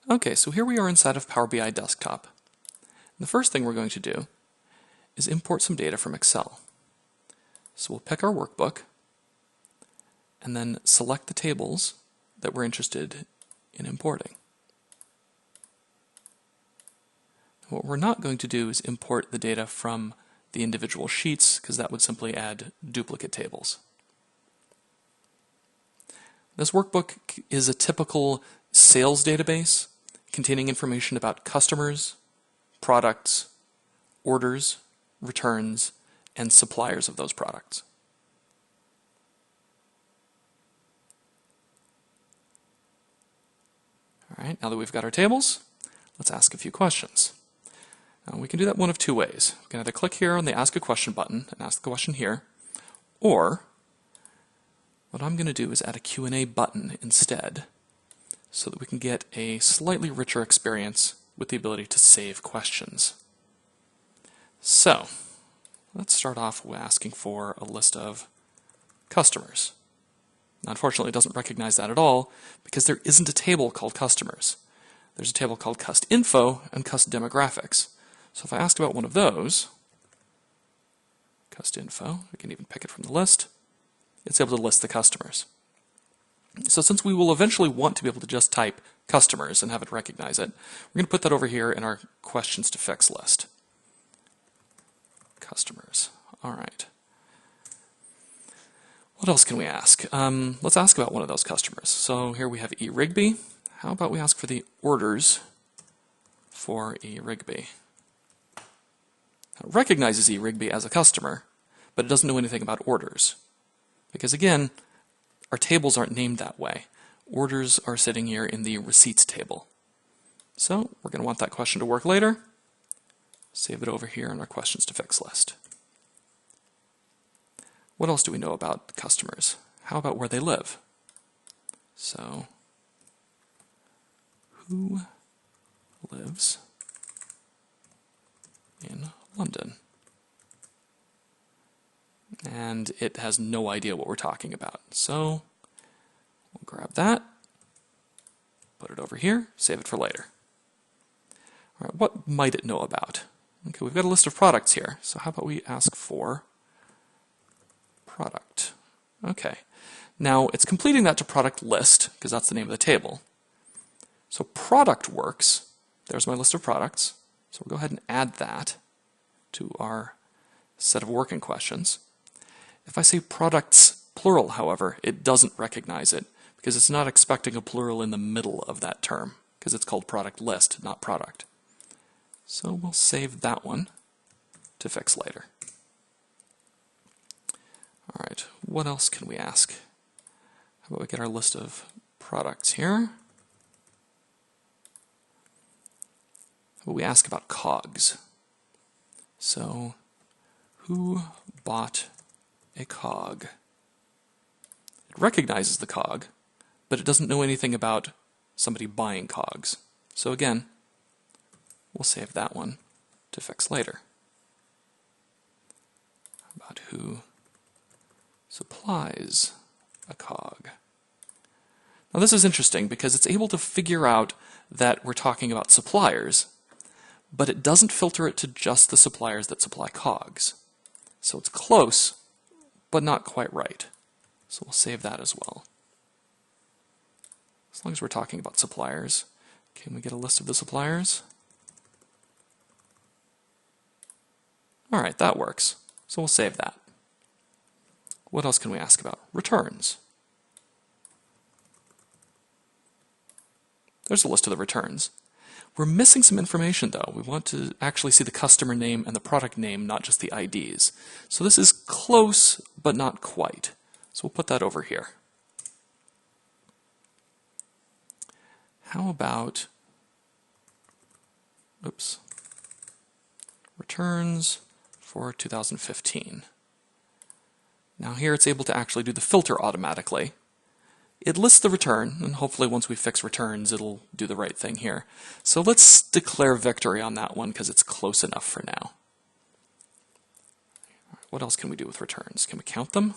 Okay, so here we are inside of Power BI Desktop. The first thing we're going to do is import some data from Excel. So we'll pick our workbook and then select the tables that we're interested in importing. What we're not going to do is import the data from the individual sheets, because that would simply add duplicate tables. This workbook is a typical sales database containing information about customers, products, orders, returns, and suppliers of those products. All right, now that we've got our tables, let's ask a few questions. Now, we can do that one of two ways. We can either click here on the Ask a Question button and ask the question here, or what I'm going to do is add a Q&A button instead, so that we can get a slightly richer experience with the ability to save questions. So, let's start off with asking for a list of customers. Now, unfortunately, it doesn't recognize that at all because there isn't a table called customers. There's a table called Cust Info and Cust Demographics. So if I ask about one of those, Cust Info, I can even pick it from the list, it's able to list the customers. So since we will eventually want to be able to just type customers and have it recognize it, we're going to put that over here in our questions to fix list. Customers. All right. What else can we ask? Let's ask about one of those customers. So here we have E. Rigby. How about we ask for the orders for E. Rigby? It recognizes E. Rigby as a customer, but it doesn't know anything about orders. Because again, our tables aren't named that way. Orders are sitting here in the receipts table. So we're going to want that question to work later. Save it over here in our questions to fix list. What else do we know about customers? How about where they live? So, who lives in London? And it has no idea what we're talking about. So, we'll grab that, put it over here, save it for later. All right, what might it know about? Okay, we've got a list of products here. So how about we ask for product? Okay. Now, it's completing that to product list, because that's the name of the table. So product works. There's my list of products. So we'll go ahead and add that to our set of working questions. If I say products plural, however, it doesn't recognize it, because it's not expecting a plural in the middle of that term, because it's called product list, not product. So we'll save that one to fix later. All right, what else can we ask? How about we get our list of products here? How about we ask about COGS? So, who bought a COG? It recognizes the COG, but it doesn't know anything about somebody buying COGS. So again, we'll save that one to fix later. How about who supplies a COG? Now this is interesting because it's able to figure out that we're talking about suppliers, but it doesn't filter it to just the suppliers that supply COGS. So it's close, but not quite right. So we'll save that as well. As long as we're talking about suppliers, can we get a list of the suppliers? All right, that works. So we'll save that. What else can we ask about? Returns. There's a list of the returns. We're missing some information though. We want to actually see the customer name and the product name, not just the IDs. So this is close, but not quite. So we'll put that over here. How about, returns for 2015. Now here it's able to actually do the filter automatically. It lists the return, and hopefully once we fix returns, it'll do the right thing here. So let's declare victory on that one because it's close enough for now. What else can we do with returns? Can we count them?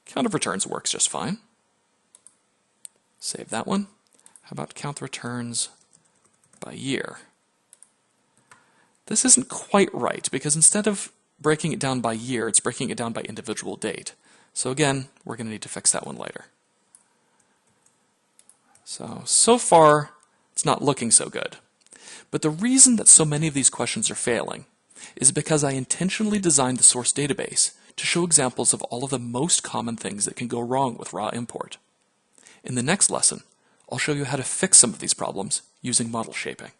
Count of returns works just fine. Save that one. How about count the returns by year? This isn't quite right because instead of breaking it down by year, it's breaking it down by individual date. So again, we're going to need to fix that one later. So far, it's not looking so good. But the reason that so many of these questions are failing is because I intentionally designed the source database to show examples of all of the most common things that can go wrong with raw import. In the next lesson, I'll show you how to fix some of these problems using model shaping.